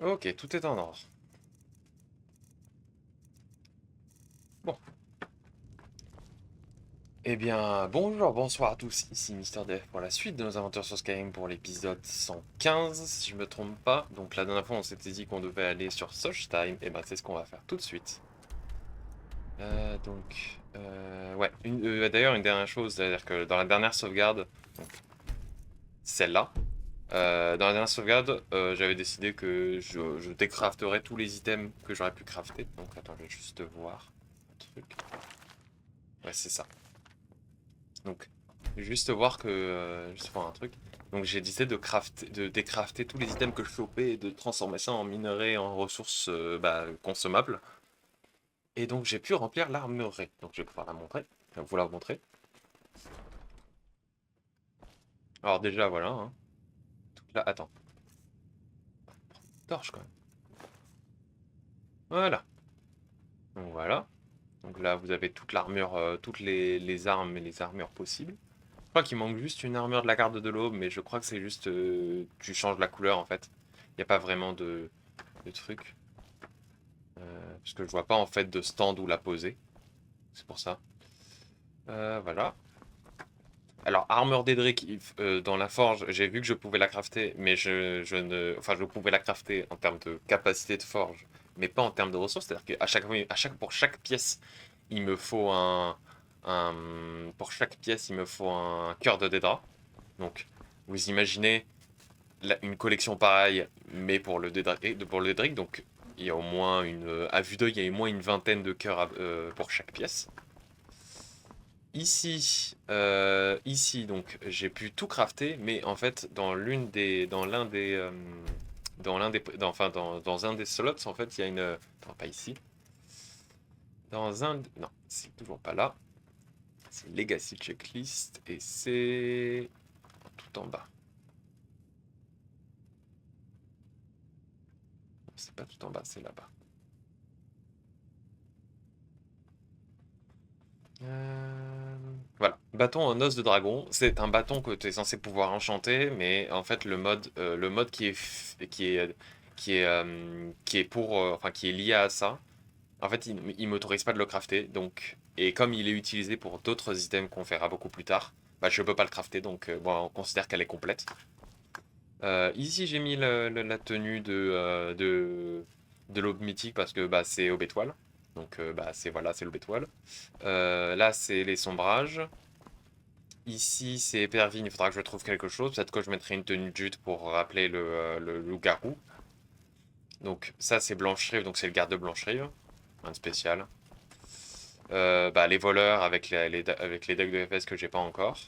Ok, tout est en ordre. Bon. Eh bien, bonjour, bonsoir à tous, ici MrDef pour la suite de nos aventures sur Skyrim pour l'épisode 115, si je me trompe pas. Donc la dernière fois, on s'était dit qu'on devait aller sur Time, et ben c'est ce qu'on va faire tout de suite. Ouais, d'ailleurs une dernière chose, c'est-à-dire que dans la dernière sauvegarde, donc celle-là, dans la dernière sauvegarde, j'avais décidé que je décrafterais tous les items que j'aurais pu crafter. Donc attends, je vais juste voir un truc. Ouais, c'est ça. Donc, juste voir que. Juste voir un truc. Donc, j'ai décidé de décrafter tous les items que je chopais et de transformer ça en minerais, en ressources consommables. Et donc, j'ai pu remplir l'armurerie. Donc, je vais pouvoir la montrer. Je vais vous la montrer. Alors, déjà, voilà. Hein. Là, attends. Torche quand même. Voilà. Donc, voilà. Donc, là, vous avez toute l'armure, toutes les armes et les armures possibles. Je crois qu'il manque juste une armure de la garde de l'aube, mais je crois que c'est juste. Tu changes la couleur en fait. Il n'y a pas vraiment de truc. Parce que je vois pas en fait de stand où la poser. C'est pour ça. Voilà. Alors, armure d'Edric, dans la forge, j'ai vu que je pouvais la crafter, mais je ne. Enfin, je pouvais la crafter en termes de capacité de forge, mais pas en termes de ressources. C'est-à-dire qu'à pour chaque pièce, il me faut pour chaque pièce, il me faut un cœur de Dédra. Donc, vous imaginez une collection pareille, mais pour le Dédric, donc il y a au moins à vue d'œil, il y a au moins une vingtaine de cœurs pour chaque pièce. Ici, donc, j'ai pu tout crafter, mais en fait, dans un des slots, en fait, il y a une, non, pas ici, non, c'est toujours pas là. C'est Legacy Checklist et c'est tout en bas. C'est pas tout en bas, c'est là-bas. Voilà, bâton en os de dragon. C'est un bâton que tu es censé pouvoir enchanter, mais en fait le mode qui est enfin qui est lié à ça. En fait, il m'autorise pas de le crafter, donc et comme il est utilisé pour d'autres items qu'on verra beaucoup plus tard, bah je peux pas le crafter, donc bon, on considère qu'elle est complète. Ici j'ai mis la tenue de l'aube mythique parce que bah c'est aube étoile, donc bah c'est voilà c'est l'aube étoile. Là, c'est les sombrages. Ici, c'est Épervine. Il faudra que je trouve quelque chose. Peut-être que je mettrai une tenue de jute pour rappeler le loup-garou. Donc, ça, c'est Blancherive. Donc, c'est le garde de Blancherive. Un spécial. Les voleurs avec avec les decks de FS que j'ai pas encore.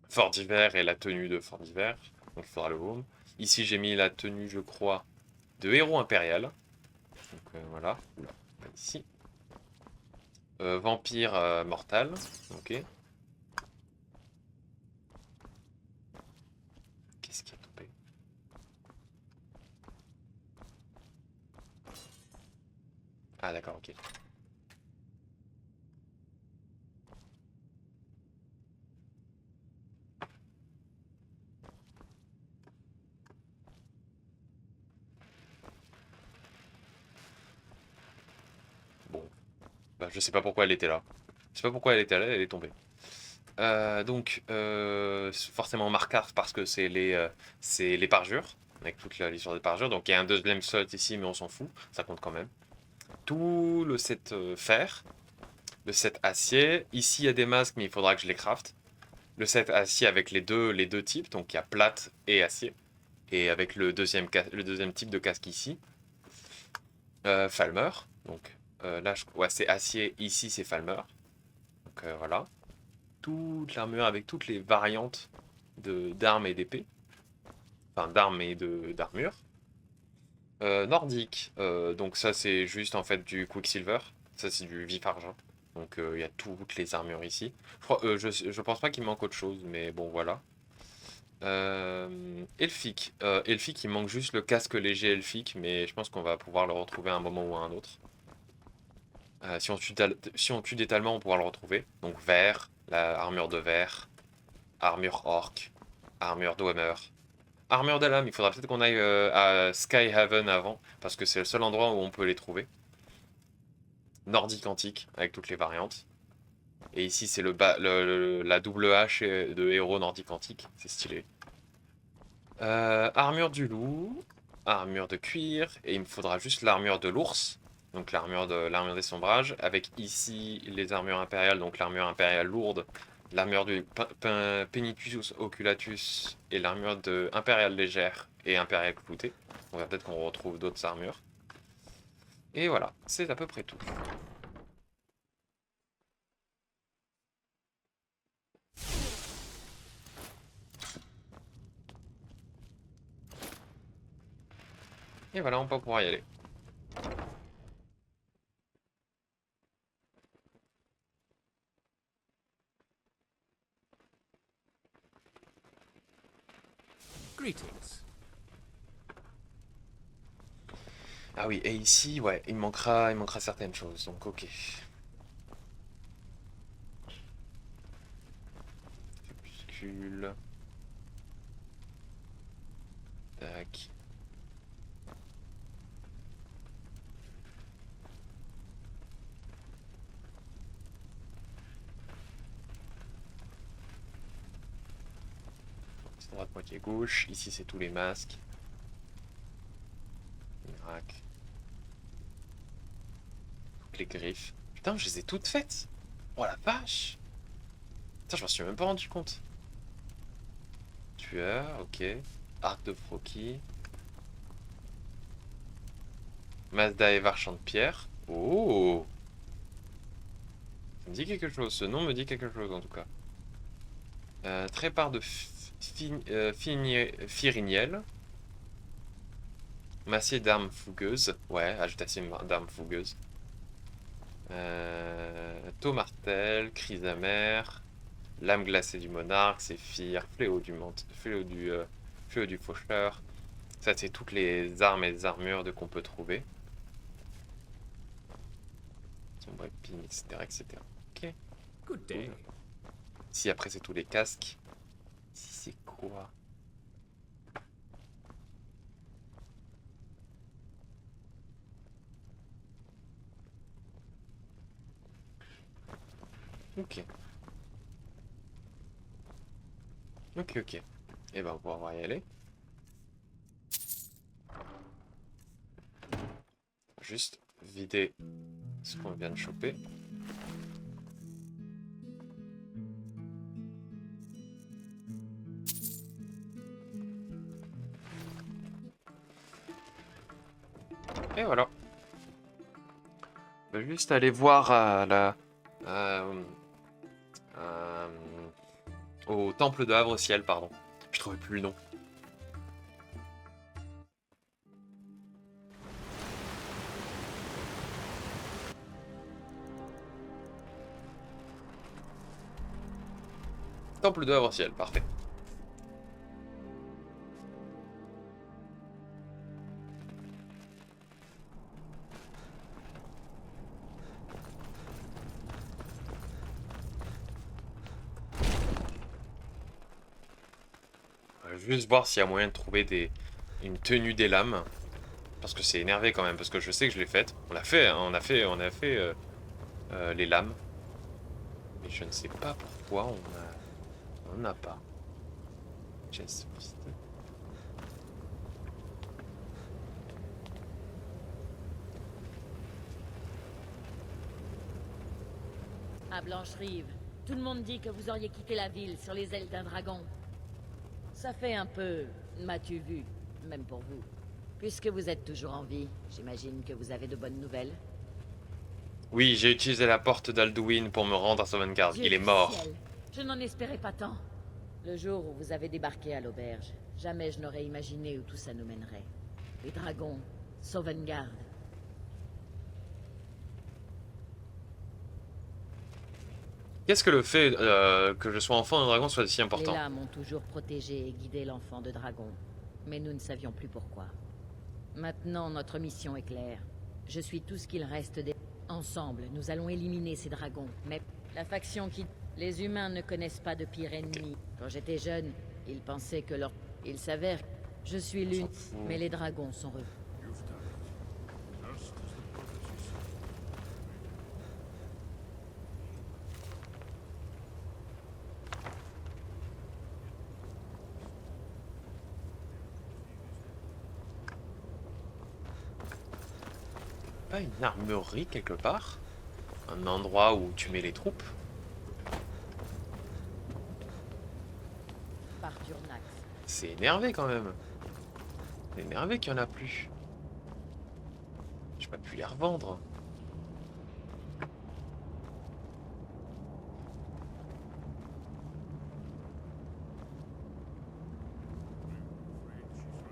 Fort d'hiver et la tenue de Fort d'hiver. Donc, il faudra le home. Ici, j'ai mis la tenue, je crois, de héros impérial. Donc, voilà. Oula, pas ici. Vampire mortal. Ok. Qu'est-ce qui est tombé? Ah, d'accord, ok. Bon, bah, je sais pas pourquoi elle était là. Je sais pas pourquoi elle était là, elle est tombée. Forcément Markarth parce que c'est les parjures, avec toute l'histoire des parjures. Donc il y a un deuxième slot ici, mais on s'en fout, ça compte quand même. Tout le set fer, le set acier. Ici il y a des masques, mais il faudra que je les craft. Le set acier avec les deux types, donc il y a plate et acier. Et avec le deuxième type de casque ici. Falmer, donc là ouais, c'est acier, ici c'est Falmer. Donc voilà. Toute l'armure avec toutes les variantes d'armes et d'épées. Enfin, d'armes et d'armure. Nordique, donc ça c'est juste en fait du Quicksilver. Ça c'est du vif argent. Donc il y a toutes les armures ici. Je pense pas qu'il manque autre chose, mais bon voilà. Elfique. Elfique, il manque juste le casque léger elfique, mais je pense qu'on va pouvoir le retrouver à un moment ou à un autre. Si on tue d'étalement, on pourra le retrouver. Donc vert, la armure de verre, armure orc, armure dwemer, armure de lame, il faudra peut-être qu'on aille à Skyhaven avant, parce que c'est le seul endroit où on peut les trouver. Nordique antique, avec toutes les variantes. Et ici, c'est la double hache de héros nordique antique. C'est stylé. Armure du loup. Armure de cuir. Et il me faudra juste l'armure de l'ours. Donc l'armure des sombrages. Avec ici les armures impériales. Donc l'armure impériale lourde. L'armure du Penicus oculatus. Et l'armure de impériale légère. Et impériale cloutée. On va peut-être qu'on retrouve d'autres armures. Et voilà, c'est à peu près tout. Et voilà, on va pouvoir y aller. Greetings. Ah oui, et ici, ouais, il manquera certaines choses, donc ok. Crépuscule. Tac. Droite, moitié gauche. Ici, c'est tous les masques. Miracle. Toutes les griffes. Putain, je les ai toutes faites. Oh la vache. Putain, je m'en suis même pas rendu compte. Tueur, ok. Arc de Froki. Mazda et Varchant de pierre. Oh. Ça me dit quelque chose. Ce nom me dit quelque chose en tout cas. Trépart de Firiniel. Massier d'armes fougueuses. Ouais, ajoutation d'armes fougueuses. Taux martel, crise amère, lame glacée du monarque, séphir, fléau du faucheur. Ça, c'est toutes les armes et les armures qu'on peut trouver. Sombre épine, etc., etc. Ok. Good day. Ici, après, c'est tous les casques. Ici, c'est quoi? Ok. Ok, ok. Et ben, on va pouvoir y aller. Juste vider ce qu'on vient de choper. Et voilà. On va juste aller voir euh, euh, au temple de Havre-Ciel, pardon. Je trouvais plus le nom. Temple de Havre-Ciel, parfait. On va juste voir s'il y a moyen de trouver une tenue des lames. Parce que c'est énervé quand même, parce que je sais que je l'ai faite. On l'a fait, hein, on a fait les lames. Mais je ne sais pas pourquoi on n'a pas. Chest Fist. À Blanche-Rive, tout le monde dit que vous auriez quitté la ville sur les ailes d'un dragon. Ça fait un peu... m'as-tu vu, même pour vous. Puisque vous êtes toujours en vie, j'imagine que vous avez de bonnes nouvelles. Oui, j'ai utilisé la porte d'Alduin pour me rendre à Sovngarde. Dieu Il est du mort. ciel, je n'en espérais pas tant. Le jour où vous avez débarqué à l'auberge, jamais je n'aurais imaginé où tout ça nous mènerait. Les dragons, Sovngarde. Qu'est-ce que le fait que je sois enfant d'un dragon soit si Les important? lames ont toujours protégé et guidé l'enfant de dragon. Mais nous ne savions plus pourquoi. Maintenant, notre mission est claire. Je suis tout ce qu'il reste des... Ensemble, nous allons éliminer ces dragons. Mais la faction qui... Les humains ne connaissent pas de pire ennemi. Quand j'étais jeune, ils pensaient que leur... Il s'avère Je suis On l'une, s'en fout. mais les dragons sont heureux. You've done it. Just as the prophecy said. Pas une armurerie quelque part? Un endroit où tu mets les troupes? Parturnax. C'est énervé quand même. C'est énervé qu'il n'y en a plus. J'ai pas pu les revendre.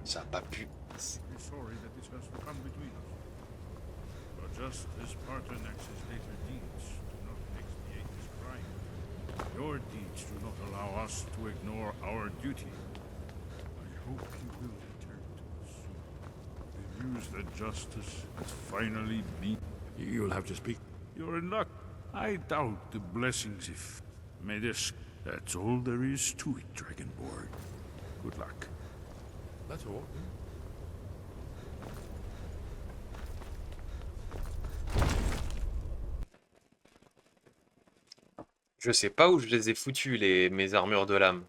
Ça a pas pu. We're sorry that this has to come between us. But just as Partonax's later deeds do not expiate his crime, your deeds do not allow us to ignore our duty. I hope you will return to us soon. The news that justice has finally been... You'll have to speak. You're in luck. I doubt the blessings if... May this... That's all there is to it, Dragonborn. Good luck. That's all. Je sais pas où je les ai foutus, mes armures de lame.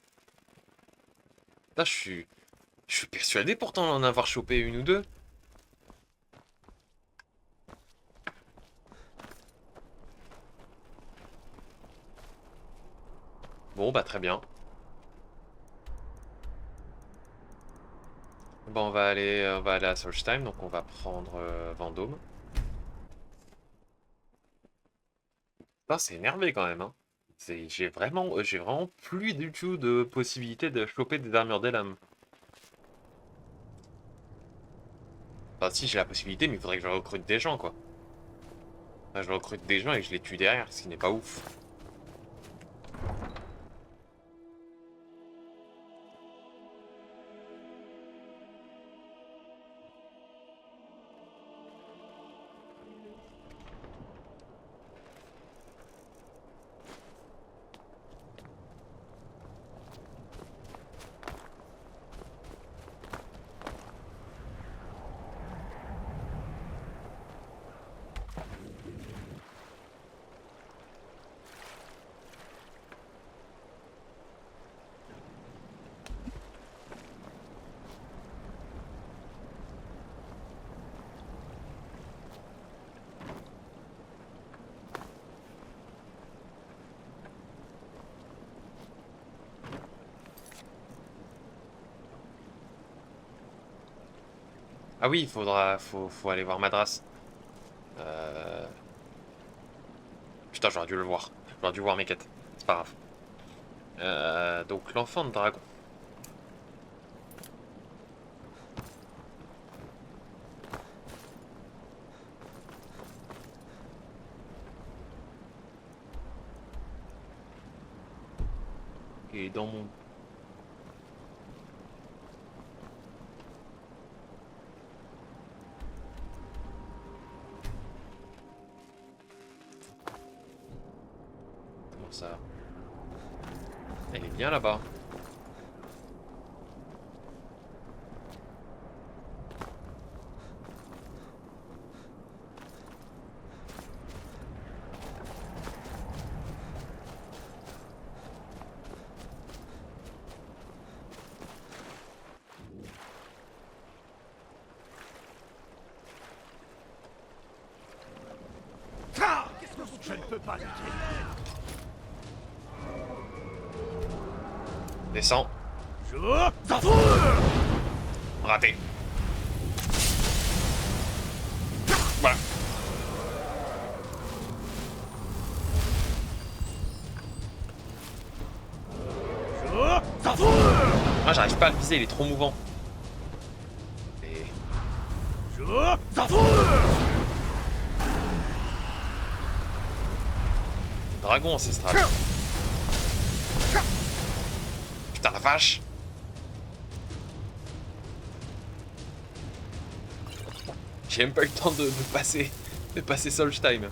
Là, je suis persuadé pourtant d'en avoir chopé une ou deux. Bon, bah très bien. Bon, on va aller à Solstheim, donc on va prendre Vendôme. Putain, c'est énervé quand même, hein. J'ai vraiment plus du tout de possibilité de choper des armures des lames. Enfin, si j'ai la possibilité, mais il faudrait que je recrute des gens, quoi. Enfin, je recrute des gens et que je les tue derrière, ce qui n'est pas ouf. Ah oui, faut aller voir Madras. Putain, j'aurais dû le voir. J'aurais dû voir mes quêtes. C'est pas grave. Donc l'enfant de dragon. Et dans mon... Comment ça? Elle est bien là-bas. Je ne peux pas lutter. Descends. Raté. Voilà. Ah, j'arrive pas à le viser, il est trop mouvant. Et... Dragon ancestral. Putain la vache. J'ai même pas eu le temps de passer Solstheim.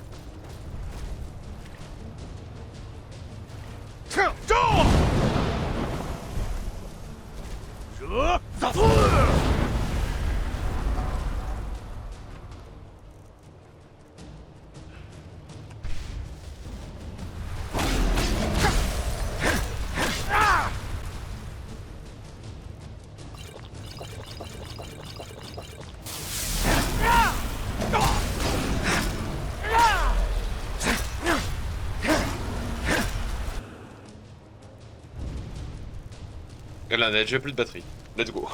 Et là, on a déjà plus de batterie. Let's go.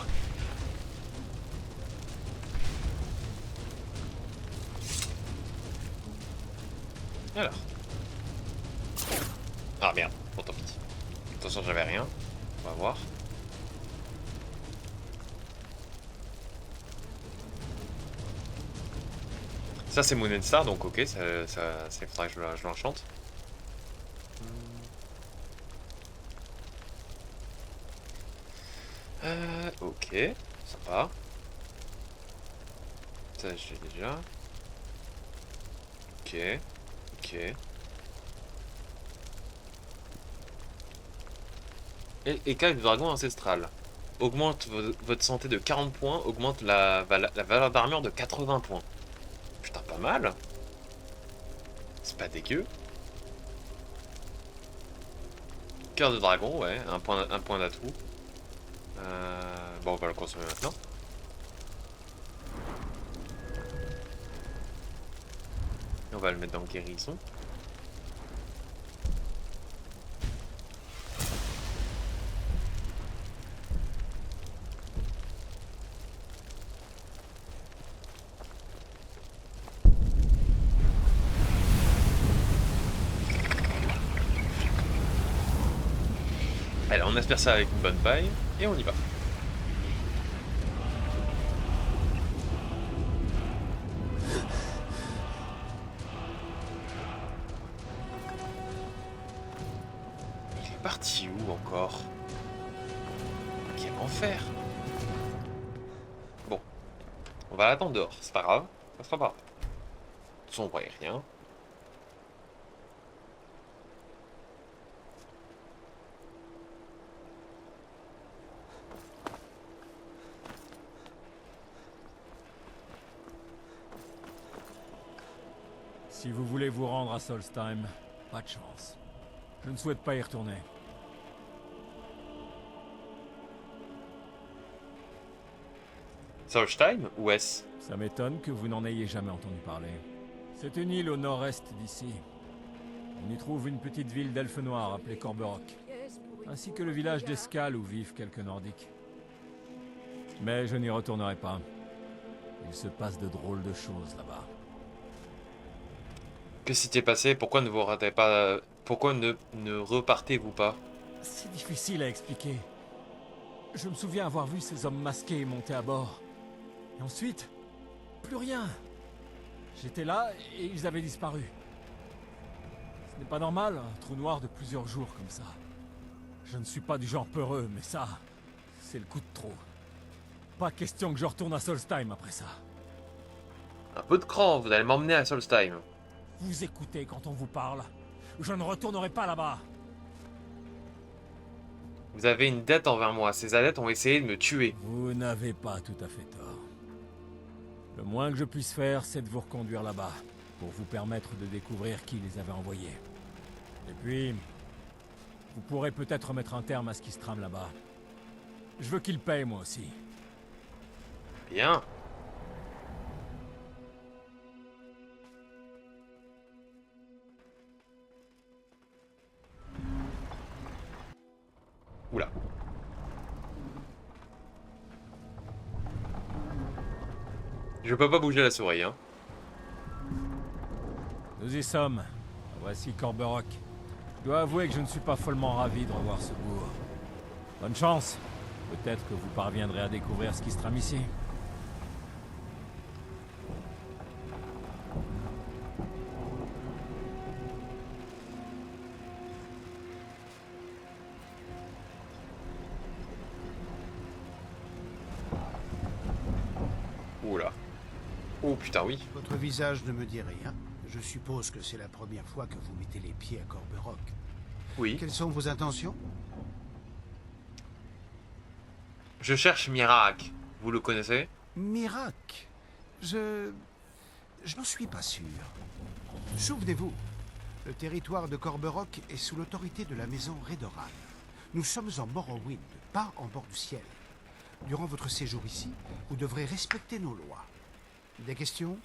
Alors. Ah merde, bon tant pis. Attention, j'avais rien. On va voir. Ça c'est Moon and Star, donc ok, ça faudra que je l'enchante. Ok, sympa. Ça j'ai déjà. Ok, ok. Et Caille du dragon ancestral. Augmente votre santé de 40 points, augmente la valeur d'armure de 80 points. Putain, pas mal. C'est pas dégueu. Cœur de dragon, ouais, un point d'atout. Bon, on va le consommer maintenant. Et on va le mettre dans guérison. Allez, on aspire ça avec une bonne paille et on y va. Il est parti où encore? Quel enfer! Bon, on va l'attendre dehors, c'est pas grave, ça sera pas grave. De toute façon, on voyait rien. Si vous voulez vous rendre à Solstheim, pas de chance. Je ne souhaite pas y retourner. Solstheim ou est-ce? Ça m'étonne que vous n'en ayez jamais entendu parler. C'est une île au nord-est d'ici. On y trouve une petite ville d'elfes noirs appelée Corberock, ainsi que le village d'Escale où vivent quelques Nordiques. Mais je n'y retournerai pas. Il se passe de drôles de choses là-bas. Que s'était passé? Pourquoi ne vous ratez pas? Pourquoi ne repartez-vous pas? C'est difficile à expliquer. Je me souviens avoir vu ces hommes masqués monter à bord. Et ensuite, plus rien. J'étais là et ils avaient disparu. Ce n'est pas normal, un trou noir de plusieurs jours comme ça. Je ne suis pas du genre peureux, mais ça, c'est le coup de trop. Pas question que je retourne à Solstheim après ça. Un peu de cran, vous allez m'emmener à Solstheim. Vous écoutez quand on vous parle. Je ne retournerai pas là-bas. Vous avez une dette envers moi. Ces adeptes ont essayé de me tuer. Vous n'avez pas tout à fait tort. Le moins que je puisse faire, c'est de vous reconduire là-bas, pour vous permettre de découvrir qui les avait envoyés. Et puis, vous pourrez peut-être mettre un terme à ce qui se trame là-bas. Je veux qu'ils payent, moi aussi. Bien. Oula. Je peux pas bouger la souris, hein. Nous y sommes. Voici Corberock. Je dois avouer que je ne suis pas follement ravi de revoir ce bourg. Bonne chance. Peut-être que vous parviendrez à découvrir ce qui se trame ici. Oula. Oh putain, oui. Votre visage ne me dit rien. Je suppose que c'est la première fois que vous mettez les pieds à Corberock. Oui. Quelles sont vos intentions? Je cherche Miraak. Vous le connaissez? Mirac. Je n'en suis pas sûr. Souvenez-vous, le territoire de Corberock est sous l'autorité de la maison Redoran. Nous sommes en Morrowind, pas en bord du ciel. Durant votre séjour ici, vous devrez respecter nos lois. Des questions?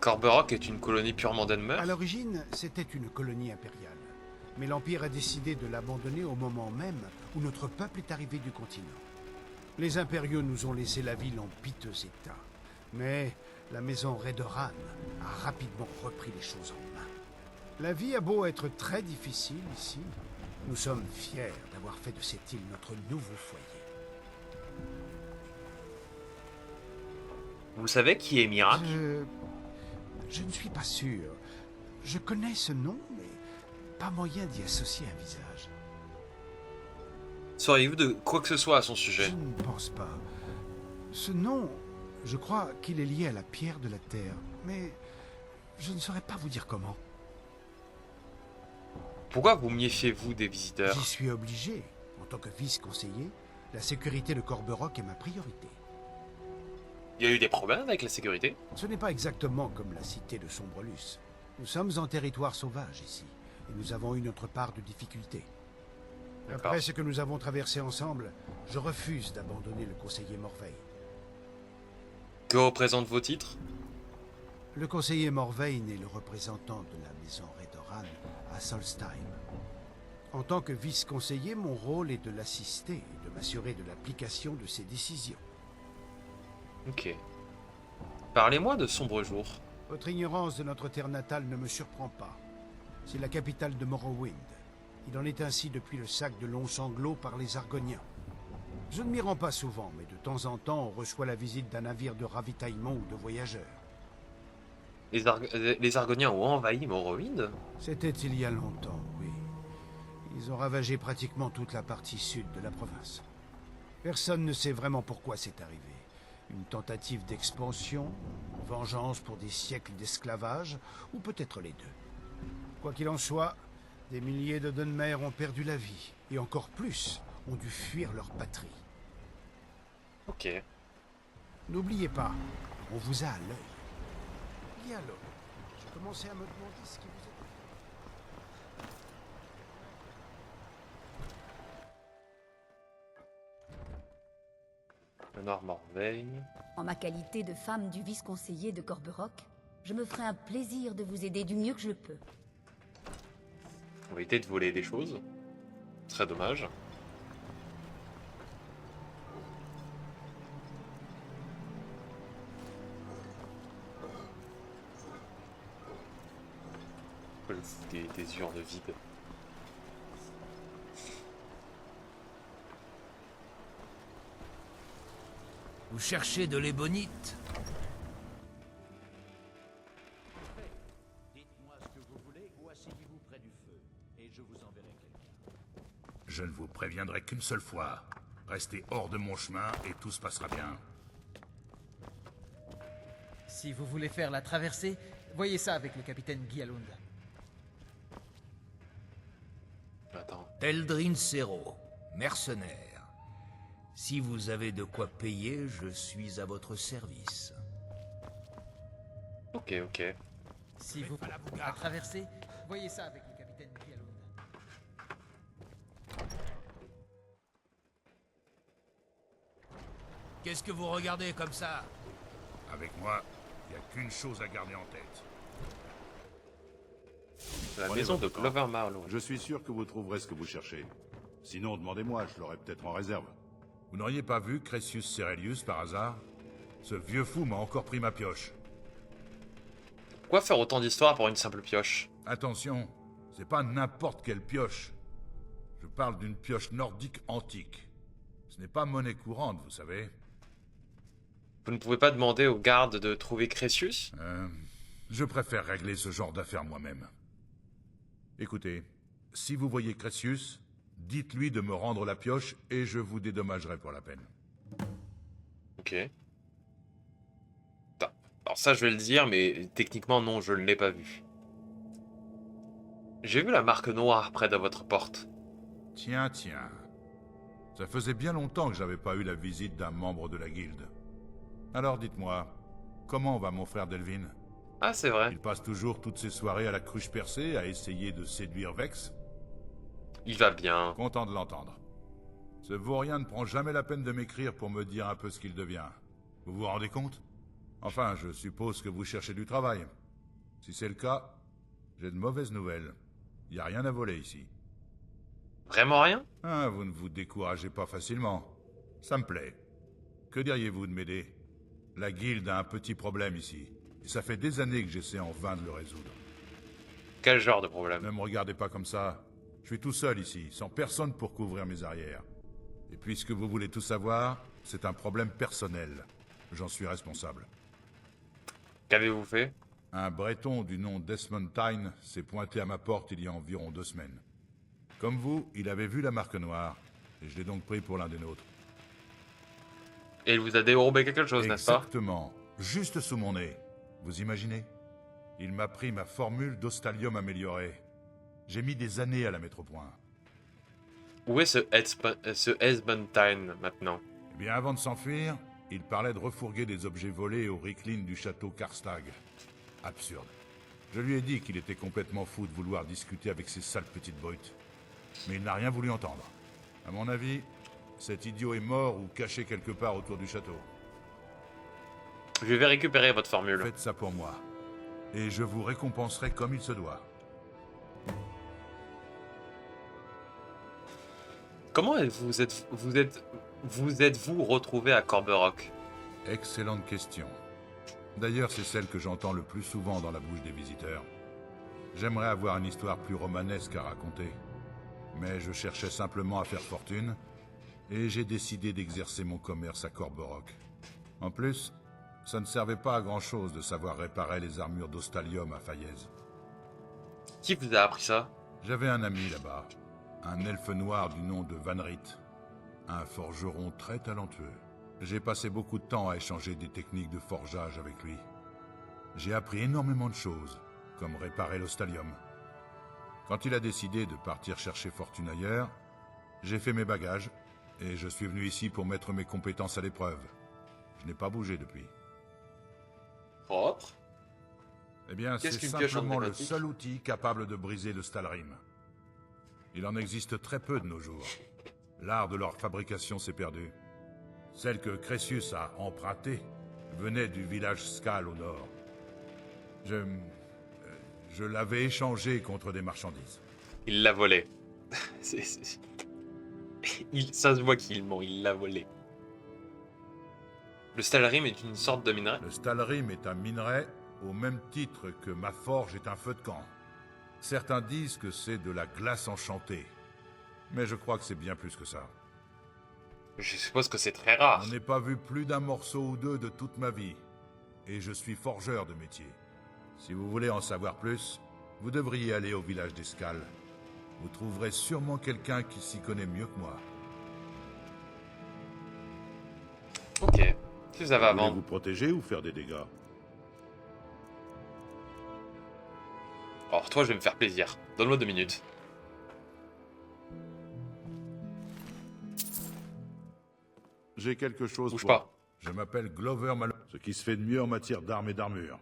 Corberock est une colonie purement d'Enmer? À l'origine, c'était une colonie impériale. Mais l'Empire a décidé de l'abandonner au moment même où notre peuple est arrivé du continent. Les impériaux nous ont laissé la ville en piteux état. Mais la maison Redoran a rapidement repris les choses en main. La vie a beau être très difficile ici, nous sommes fiers d'avoir fait de cette île notre nouveau foyer. Vous savez qui est Miracle? Je ne suis pas sûr. Je connais ce nom, mais pas moyen d'y associer un visage. Sauriez-vous de quoi que ce soit à son Je sujet? ne pense pas. Ce nom, je crois qu'il est lié à la pierre de la terre, mais je ne saurais pas vous dire comment. Pourquoi vous méfiez-vous des visiteurs? J'y suis obligé. En tant que vice-conseiller, la sécurité de Corberock est ma priorité. Il y a eu des problèmes avec la sécurité? Ce n'est pas exactement comme la cité de Sombrelus. Nous sommes en territoire sauvage ici, et nous avons eu notre part de difficultés. D'accord. Après ce que nous avons traversé ensemble, je refuse d'abandonner le conseiller Morveil. Que représentent vos titres? Le conseiller Morvein est le représentant de la maison Redoran à Solstheim. En tant que vice-conseiller, mon rôle est de l'assister et de m'assurer de l'application de ses décisions. Ok. Parlez-moi de Sombre Jour. Votre ignorance de notre terre natale ne me surprend pas. C'est la capitale de Morrowind. Il en est ainsi depuis le sac de Long-Sanglot par les Argoniens. Je ne m'y rends pas souvent, mais de temps en temps, on reçoit la visite d'un navire de ravitaillement ou de voyageurs. Les Argoniens ont envahi Morrowind? C'était il y a longtemps, oui. Ils ont ravagé pratiquement toute la partie sud de la province. Personne ne sait vraiment pourquoi c'est arrivé. Une tentative d'expansion, une vengeance pour des siècles d'esclavage, ou peut-être les deux. Quoi qu'il en soit, des milliers de Dunmer ont perdu la vie, et encore plus ont dû fuir leur patrie. Ok. N'oubliez pas, on vous a à l'œil. Diallo, je commençais à me demander ce qui vous est... Léonore Morveil. En ma qualité de femme du vice-conseiller de Corberock, je me ferai un plaisir de vous aider du mieux que je peux. On va éviter de voler des choses. Très dommage. Pourquoi je fous des urnes vides? Vous cherchez de l'ébonite? Dites-moi ce que vous voulez ou asseyez-vous près du feu, et je vous enverrai quelqu'un. Je ne vous préviendrai qu'une seule fois. Restez hors de mon chemin et tout se passera bien. Si vous voulez faire la traversée, voyez ça avec le capitaine Gialund. Attends. Teldrin Serro, mercenaire. Si vous avez de quoi payer, je suis à votre service. Ok, ok. Si vous voulez la traversée, voyez ça avec le capitaine Gialund. Qu'est-ce que vous regardez comme ça? Avec moi, il n'y a qu'une chose à garder en tête. La Prenez maison de votre temps. Glover Marlowe. Je suis sûr que vous trouverez ce que vous cherchez. Sinon, demandez-moi, je l'aurai peut-être en réserve. Vous n'auriez pas vu Cressius Serelius par hasard? Ce vieux fou m'a encore pris ma pioche. Pourquoi faire autant d'histoires pour une simple pioche? Attention, c'est pas n'importe quelle pioche. Je parle d'une pioche nordique antique. Ce n'est pas monnaie courante, vous savez. Vous ne pouvez pas demander aux gardes de trouver Cressius? Je préfère régler ce genre d'affaires moi-même. Écoutez, si vous voyez Cressius, dites-lui de me rendre la pioche et je vous dédommagerai pour la peine. Ok. Attends. Alors ça, je vais le dire, mais techniquement, non, je ne l'ai pas vu. J'ai vu la marque noire près de votre porte. Tiens, tiens. Ça faisait bien longtemps que j'avais pas eu la visite d'un membre de la guilde. Alors dites-moi, comment va mon frère Delvin? Ah, c'est vrai. Il passe toujours toutes ses soirées à la cruche percée à essayer de séduire Vex? Il va bien. Content de l'entendre. Ce vaurien ne prend jamais la peine de m'écrire pour me dire un peu ce qu'il devient. Vous vous rendez compte? Enfin, je suppose que vous cherchez du travail. Si c'est le cas, j'ai de mauvaises nouvelles. Y a rien à voler ici. Vraiment rien? Ah, vous ne vous découragez pas facilement. Ça me plaît. Que diriez-vous de m'aider? La guilde a un petit problème ici. Et ça fait des années que j'essaie en vain de le résoudre. Quel genre de problème? Ne me regardez pas comme ça. Je suis tout seul ici, sans personne pour couvrir mes arrières. Et puisque vous voulez tout savoir, c'est un problème personnel. J'en suis responsable. Qu'avez-vous fait? Un Breton du nom Desmond Tyne s'est pointé à ma porte il y a environ 2 semaines. Comme vous, il avait vu la marque noire, et je l'ai donc pris pour l'un des nôtres. Et il vous a dérobé quelque chose, n'est-ce pas? Exactement. Juste sous mon nez. Vous imaginez? Il m'a pris ma formule d'Ostalium améliorée. J'ai mis des années à la mettre au point. Où est ce Esbentine maintenant? Eh bien, avant de s'enfuir, il parlait de refourguer des objets volés au Ricklin du château Karstag. Absurde. Je lui ai dit qu'il était complètement fou de vouloir discuter avec ces sales petites brutes. Mais il n'a rien voulu entendre. À mon avis, cet idiot est mort ou caché quelque part autour du château. Je vais récupérer votre formule. Faites ça pour moi. Et je vous récompenserai comme il se doit. Comment vous êtes-vous retrouvé à Corberock? Excellente question. D'ailleurs, c'est celle que j'entends le plus souvent dans la bouche des visiteurs. J'aimerais avoir une histoire plus romanesque à raconter. Mais je cherchais simplement à faire fortune, et j'ai décidé d'exercer mon commerce à Corberock. En plus, ça ne servait pas à grand-chose de savoir réparer les armures d'Ostalium à Fayez. Qui vous a appris ça? J'avais un ami là-bas, un elfe noir du nom de Vanrit, un forgeron très talentueux. J'ai passé beaucoup de temps à échanger des techniques de forgeage avec lui. J'ai appris énormément de choses, comme réparer l'Ostalium. Quand il a décidé de partir chercher fortune ailleurs, j'ai fait mes bagages, et je suis venu ici pour mettre mes compétences à l'épreuve. Je n'ai pas bougé depuis. Propre. Eh bien, c'est simplement le seul outil capable de briser le Stalrim. Il en existe très peu de nos jours. L'art de leur fabrication s'est perdu. Celle que Crécius a empruntée venait du village Skal au nord. Je l'avais échangée contre des marchandises. Il l'a volée. Ça se voit qu'il ment, il l'a volée. Le Stalrim est une sorte de minerai? Le Stalrim est un minerai au même titre que ma forge est un feu de camp. Certains disent que c'est de la glace enchantée. Mais je crois que c'est bien plus que ça. Je suppose que c'est très rare. Je n'ai pas vu plus d'un morceau ou deux de toute ma vie. Et je suis forgeur de métier. Si vous voulez en savoir plus, vous devriez aller au village d'Escale. Vous trouverez sûrement quelqu'un qui s'y connaît mieux que moi. Ok. Si vous avez à Vous voulez vendre. vous protéger ou faire des dégâts? Alors toi, je vais me faire plaisir. Donne-moi 2 minutes. J'ai quelque chose Bouge pour... pas. Je m'appelle Glover Malo... Ce qui se fait de mieux en matière d'armes et d'armure.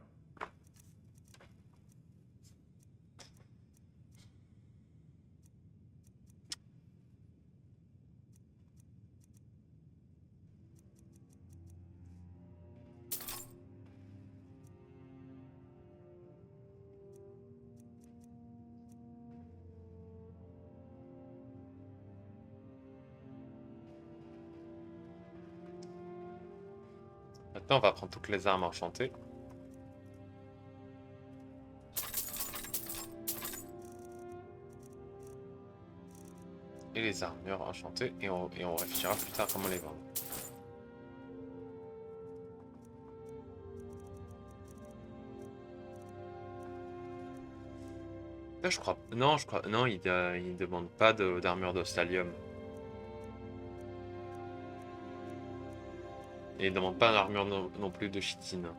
Maintenant, on va prendre toutes les armes enchantées. Et les armures enchantées. Et on réfléchira plus tard comment les vendre. Là, je crois... Non, Non, il demande pas d'armure d'Ostalium. Et il demande pas d'armure non plus de chitine.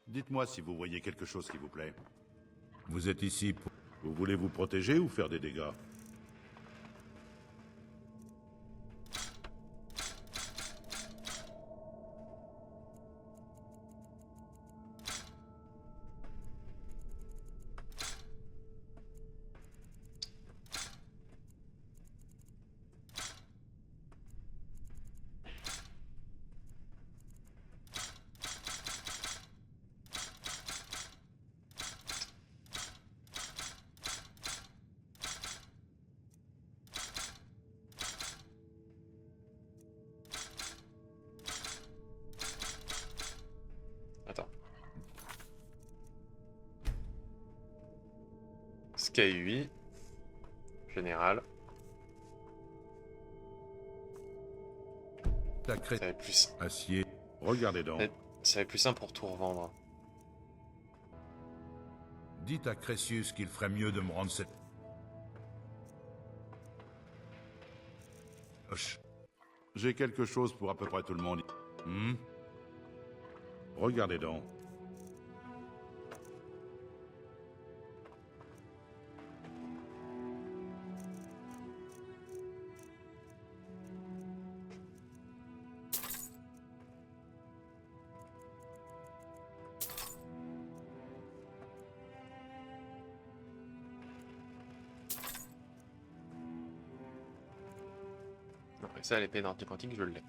Dites-moi si vous voyez quelque chose qui vous plaît. Vous êtes ici pour... Vous voulez vous protéger ou faire des dégâts? Attends. Sky 8. Général. La Ça crête va être plus... acier. Regardez donc. Ça va être plus simple pour tout revendre. Dites à Crécius qu'il ferait mieux de me rendre cette... Hoche. J'ai quelque chose pour à peu près tout le monde. Regardez donc. Non, et ça, l'épée d'ordi quantique, je l'ai.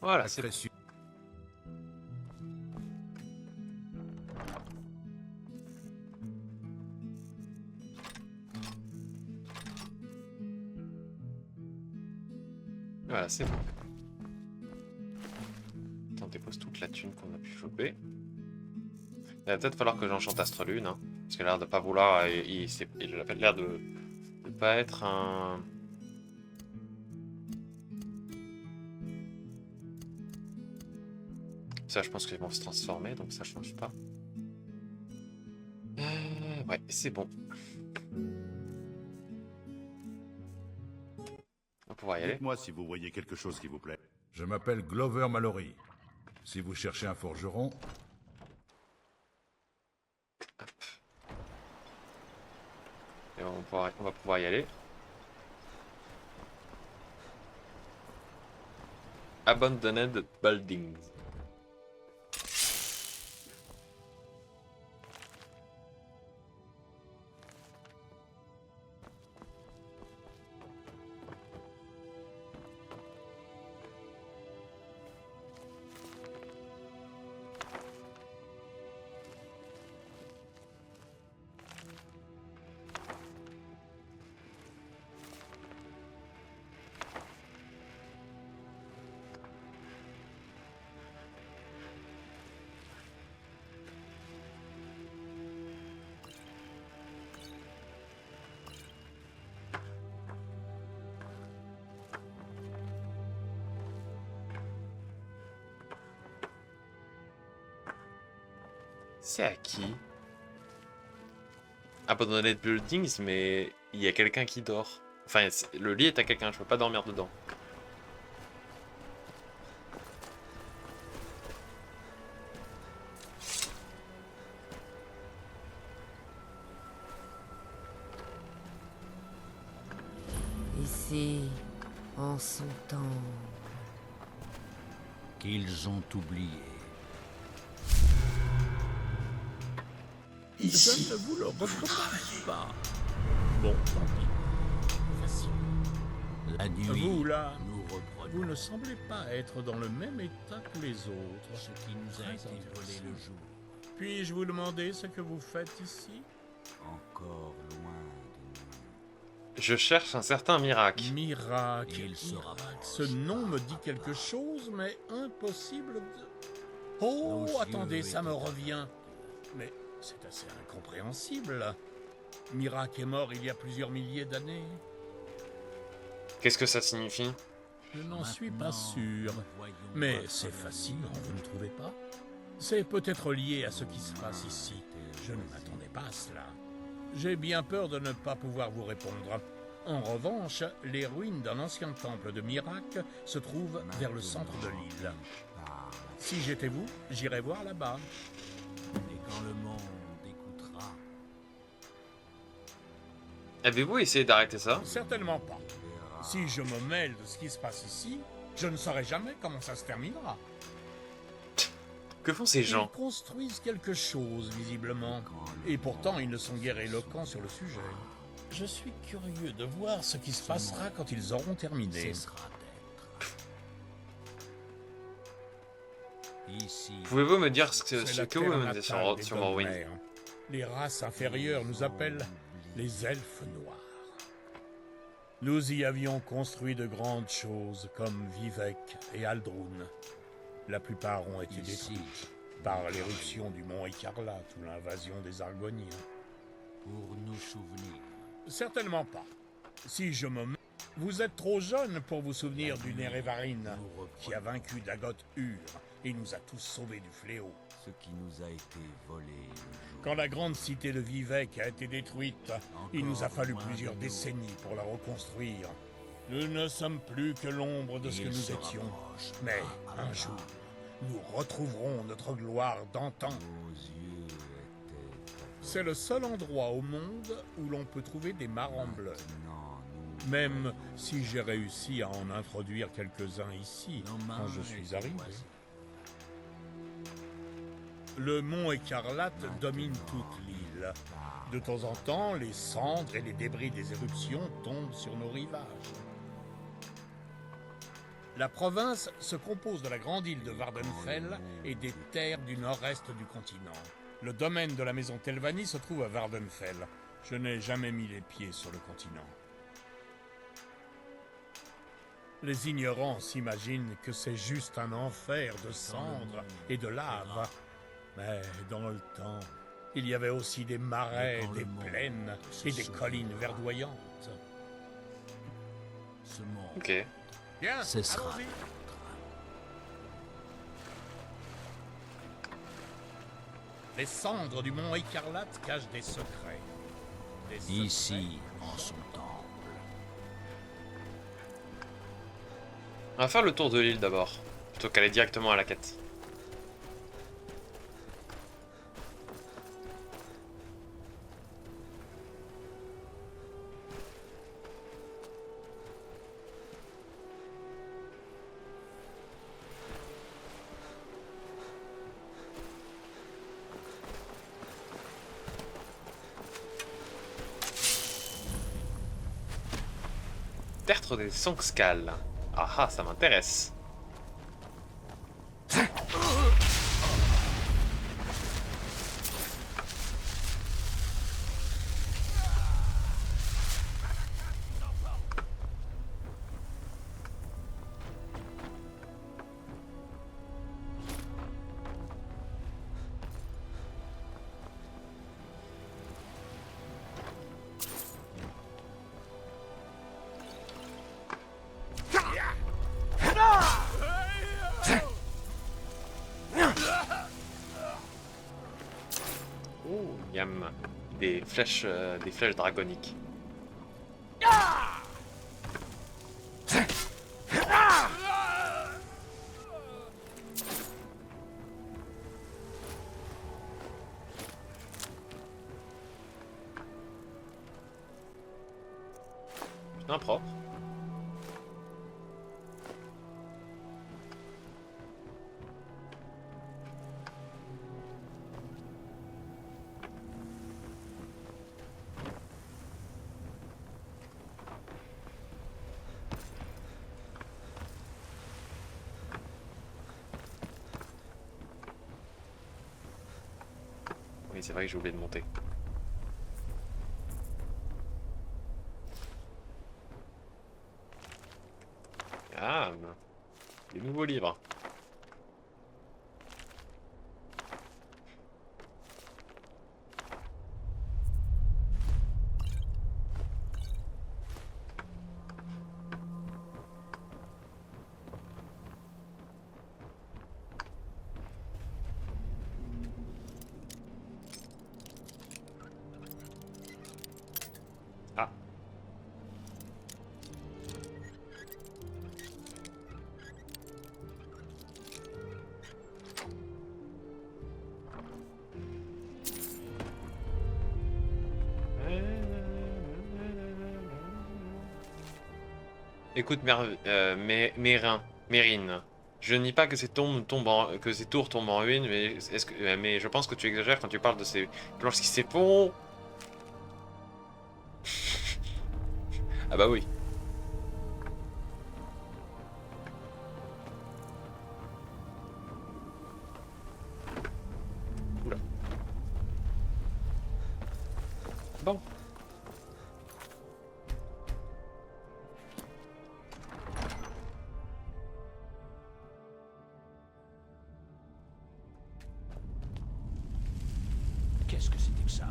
Voilà, c'est bon. Crécius. Voilà, c'est bon. Attends, dépose toute la thune qu'on a pu choper. Il va peut-être falloir que j'enchante Astrolune, hein, parce qu'il a l'air de pas vouloir... il a l'air de pas être un... Ça, je pense qu'ils vont se transformer, donc ça change pas. Ouais, c'est bon. On va pouvoir y aller. Dites-moi si vous voyez quelque chose qui vous plaît. Je m'appelle Glover Mallory. Si vous cherchez un forgeron, Et on va pouvoir y aller. Abandoned Buildings. C'est à qui? Abandoned Buildings, mais il y a quelqu'un qui dort. Enfin, le lit est à quelqu'un, je peux pas dormir dedans. Ici, en son temps, Qu'ils ont oublié. Je ne vous le recommande pas. Bon, tant pis. Facile. La nuit, Vous, là, nous reprenons vous ne semblez pas être dans le même état que les autres. ce qui nous a été volé le jour. Puis-je vous demander ce que vous faites ici? Encore loin de nous. Je cherche un certain miracle. Miracle. Il se rapproche. Ce nom me dit quelque chose, mais impossible de... Oh, Nos attendez, yeux ça me étaient revient. Mais c'est assez incompréhensible. Miracle est mort il y a plusieurs milliers d'années. Qu'est-ce que ça signifie? Je n'en suis pas Maintenant, sûr. nous voyons Mais votre c'est lumière. fascinant, vous ne trouvez pas? C'est peut-être lié à ce qui se passe ici. Je ne m'attendais pas à cela. J'ai bien peur de ne pas pouvoir vous répondre. En revanche, les ruines d'un ancien temple de Mirac se trouvent vers le centre de l'île. Si j'étais vous, j'irais voir là-bas. Et quand le monde écoutera... Avez-vous essayé d'arrêter ça? Certainement pas. Si je me mêle de ce qui se passe ici, je ne saurai jamais comment ça se terminera. Que font ces gens? Ils construisent quelque chose, visiblement. Et pourtant, ils ne sont guère éloquents sur le sujet. Je suis curieux de voir ce qui se passera quand ils auront terminé. Ici. Pouvez-vous me dire ce C'est la que vous terre me dites natale des sur Morrowind? Dogmer. Les races inférieures nous appellent les elfes noirs. Nous y avions construit de grandes choses comme Vivec et Aldrun. La plupart ont été détruites par l'éruption du mont Écarlate ou l'invasion des Argoniens. Pour nous souvenir. Certainement pas. Si je me... Vous êtes trop jeune pour vous souvenir du Nerevarine, qui a vaincu Dagot Ur et nous a tous sauvés du fléau. Ce qui nous a été volé le jour. Quand la grande cité de Vivec a été détruite, il nous a fallu plusieurs décennies pour la reconstruire. Nous ne sommes plus que l'ombre de ce que nous étions. Mais un jour, nous retrouverons notre gloire d'antan. C'est le seul endroit au monde où l'on peut trouver des marrons bleus. Même si j'ai réussi à en introduire quelques-uns ici, quand je suis arrivé. Le mont Écarlate domine toute l'île. De temps en temps, les cendres et les débris des éruptions tombent sur nos rivages. La province se compose de la grande île de Vardenfell et des terres du nord-est du continent. Le domaine de la maison Telvanni se trouve à Vardenfell. Je n'ai jamais mis les pieds sur le continent. Les ignorants s'imaginent que c'est juste un enfer de cendres et de lave. Mais dans le temps, il y avait aussi des marais, des plaines et des collines verdoyantes. Ce monde Ok. Bien, cessera. allons-y. Les cendres du mont Écarlate cachent des secrets. Des secrets Ici, en son temple. On va faire le tour de l'île d'abord, plutôt qu'aller directement à la quête. Tertre des Sankscal. Ah ah, ça m'intéresse. Oh, yam. Des flèches draconiques. Putain, propre. Oui, c'est vrai que j'ai oublié de monter. Ah, des nouveaux livres. Ah. Écoute, Mérine, je ne nie pas que que ces tours tombent en ruine, mais je pense que tu exagères quand tu parles de ces planches qui s'effondrent. Ah bah oui. Oula. Bon. Qu'est-ce que c'était que ça?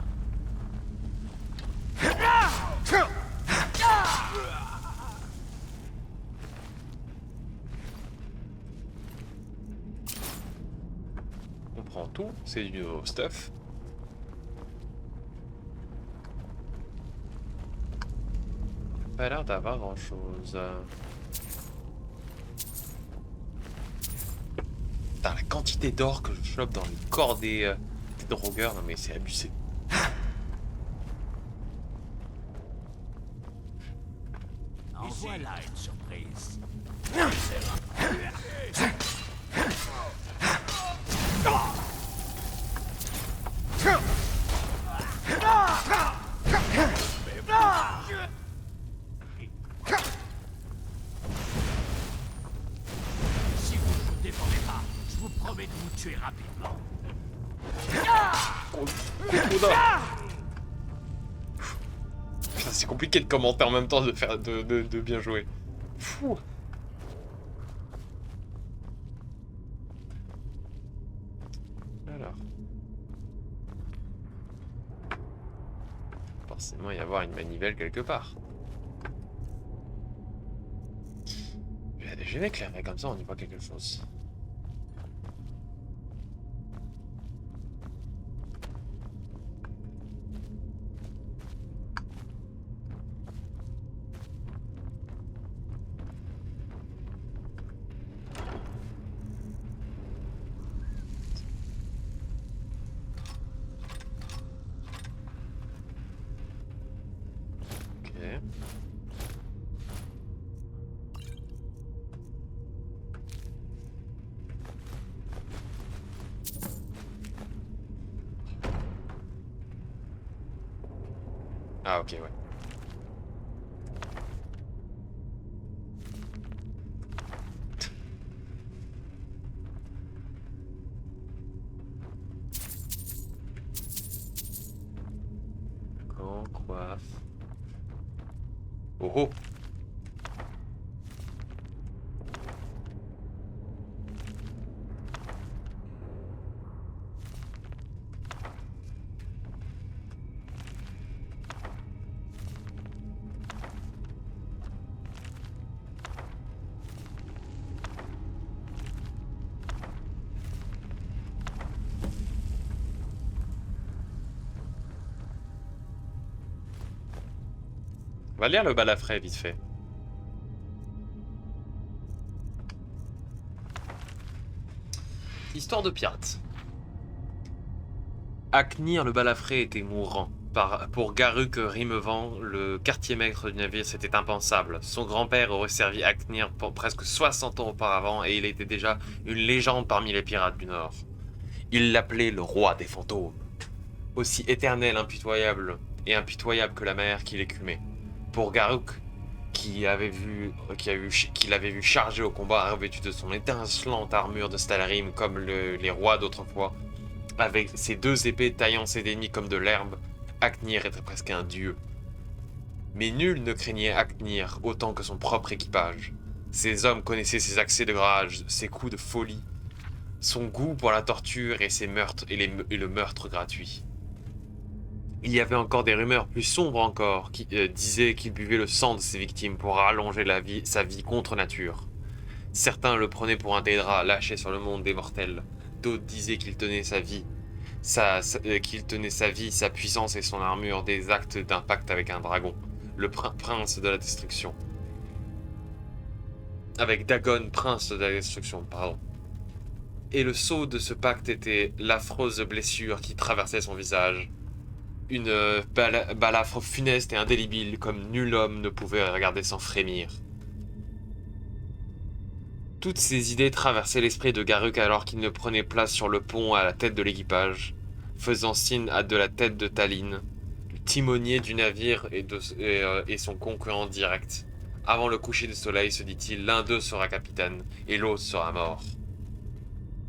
On prend tout, c'est du nouveau stuff. Pas l'air d'avoir grand chose. Putain, la quantité d'or que je chope dans le corps des drogueurs, non mais c'est abusé. En voilà une surprise. Si vous ne vous défendez pas, je vous promets de vous tuer rapidement. Putain, c'est compliqué de commenter en même temps de bien jouer. Fou. Alors. Forcément, il y avoir une manivelle quelque part. Je vais m'éclairer comme ça, on y voit quelque chose. Ah ok, ouais. Quand coiffe. Oh oh. On va lire le balafré vite fait. Histoire de pirate. Aknir le balafré était mourant. Pour Garuk Rimevant, le quartier maître du navire, c'était impensable. Son grand-père aurait servi Aknir pour presque 60 ans auparavant et il était déjà une légende parmi les pirates du Nord. Il l'appelait le roi des fantômes. Aussi éternel, impitoyable que la mer qu'il écumait. Pour Garuk, qu'il l'avait vu charger au combat revêtu de son étincelante armure de Stalarim comme les rois d'autrefois, avec ses deux épées taillant ses ennemis comme de l'herbe, Aknir était presque un dieu. Mais nul ne craignait Aknir autant que son propre équipage. Ses hommes connaissaient ses accès de rage, ses coups de folie, son goût pour la torture et ses meurtres et le meurtre gratuit. Il y avait encore des rumeurs plus sombres encore qui disaient qu'il buvait le sang de ses victimes pour rallonger sa vie contre nature. Certains le prenaient pour un Daedra lâché sur le monde des mortels. D'autres disaient qu'il tenait sa vie, sa puissance et son armure des actes d'un pacte avec un dragon, le prince de la destruction. Avec Dagon, prince de la destruction, pardon. Et le sceau de ce pacte était l'affreuse blessure qui traversait son visage. Une balafre funeste et indélébile comme nul homme ne pouvait regarder sans frémir. Toutes ces idées traversaient l'esprit de Garruk alors qu'il ne prenait place sur le pont à la tête de l'équipage, faisant signe à de la tête de Tallinn, le timonier du navire et son concurrent direct. Avant le coucher du soleil, se dit-il, l'un d'eux sera capitaine et l'autre sera mort.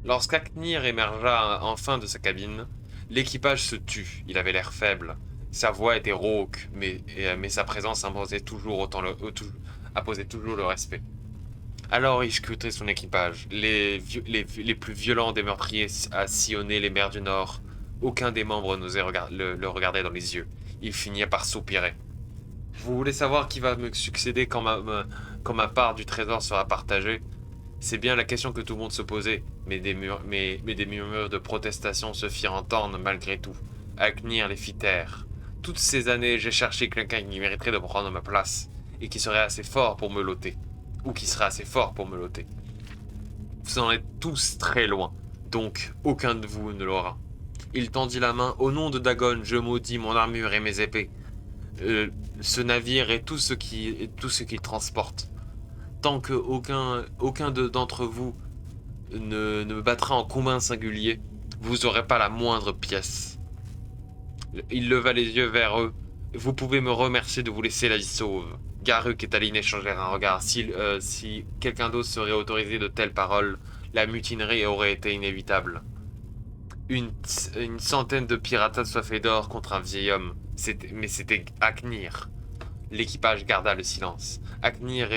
Lorsqu'Aknir émergea enfin de sa cabine, l'équipage se tut. Il avait l'air faible. Sa voix était rauque, mais sa présence imposait toujours apposait toujours le respect. Alors il scrutait son équipage. Les plus violents des meurtriers à sillonner les mers du Nord. Aucun des membres n'osait le regarder dans les yeux. Il finit par soupirer. Vous voulez savoir qui va me succéder quand ma part du trésor sera partagée? C'est bien la question que tout le monde se posait, mais des murmures de protestation se firent entendre malgré tout. Aknir les fit taire. Toutes ces années, j'ai cherché quelqu'un qui mériterait de prendre ma place, et qui serait assez fort pour me loter. Ou qui serait assez fort pour me loter. Vous en êtes tous très loin, donc aucun de vous ne l'aura. Il tendit la main. Au nom de Dagon, je maudis mon armure et mes épées. Ce navire et tout ce qu'il transporte. Tant que aucun d'entre vous ne me battra en combat singulier, vous n'aurez pas la moindre pièce. Il leva les yeux vers eux. Vous pouvez me remercier de vous laisser la vie sauve. Garruk et Tallinn échangèrent un regard. Si quelqu'un d'autre serait autorisé de telles paroles, la mutinerie aurait été inévitable. Une centaine de pirates assoiffés d'or contre un vieil homme. Mais c'était Aknir. L'équipage garda le silence. Aknir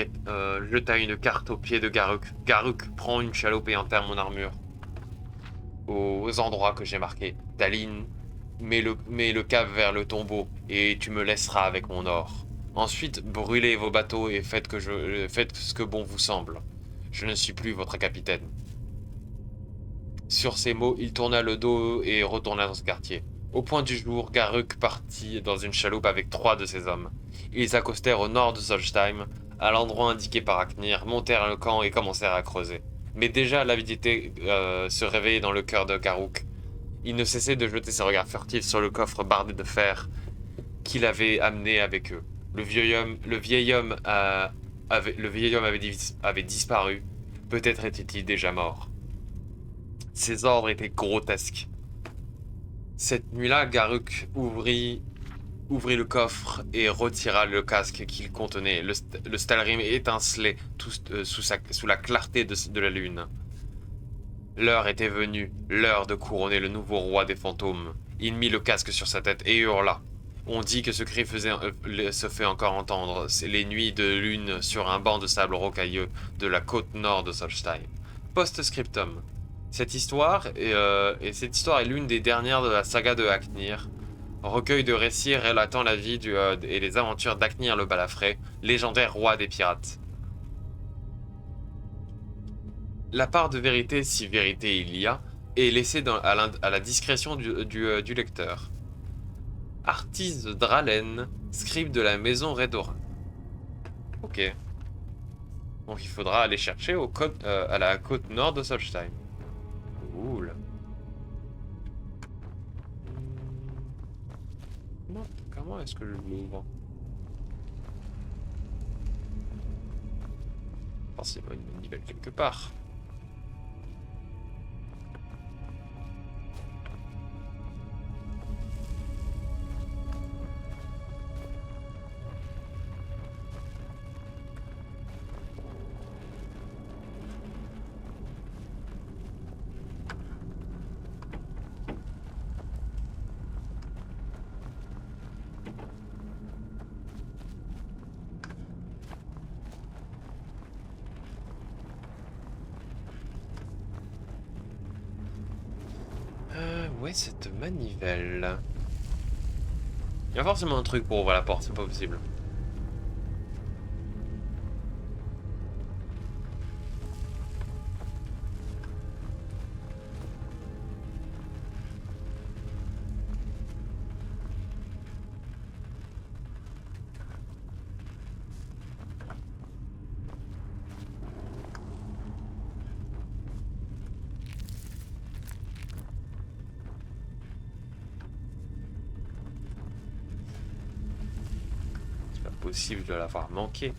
jeta une carte aux pieds de Garruk. Garruk, prends une chaloupe et enterre mon armure aux endroits que j'ai marqués. Tallinn, mets le cap vers le tombeau et tu me laisseras avec mon or. Ensuite, brûlez vos bateaux et faites ce que bon vous semble. Je ne suis plus votre capitaine. Sur ces mots, il tourna le dos et retourna dans ce quartier. Au point du jour, Garruk partit dans une chaloupe avec 3 de ses hommes. Ils s'accostèrent au nord de Solstheim, à l'endroit indiqué par Aknir, montèrent le camp et commencèrent à creuser. Mais déjà l'avidité se réveillait dans le cœur de Garruk. Il ne cessait de jeter ses regards furtifs sur le coffre bardé de fer qu'il avait amené avec eux. Le vieil homme avait disparu. Peut-être était-il déjà mort. Ses ordres étaient grotesques. Cette nuit-là, Garruk ouvrit le coffre et retira le casque qu'il contenait. Le Stalrim étincelait sous la clarté de la lune. L'heure était venue, l'heure de couronner le nouveau roi des fantômes. Il mit le casque sur sa tête et hurla. On dit que ce cri se fait encore entendre. C'est les nuits de lune sur un banc de sable rocailleux de la côte nord de Solstheim. Post-scriptum. Cette histoire est l'une des dernières de la saga de Aknir, recueil de récits relatant la vie et les aventures d'Aknir le Balafré, légendaire roi des pirates. La part de vérité, si vérité il y a, est laissée à la discrétion du lecteur. Artis Dralen, scribe de la maison Redoran. Ok. Donc il faudra aller chercher à la côte nord de Solstheim. Cool. Comment est-ce que je l'ouvre? Forcément une manivelle quelque part. Ouais, cette manivelle. Il y a forcément un truc pour ouvrir la porte, c'est pas possible. Possible de l'avoir manqué.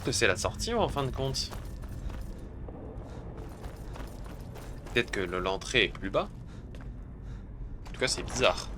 que c'est la sortie en fin de compte. Peut-être que l'entrée est plus bas. En tout cas, c'est bizarre.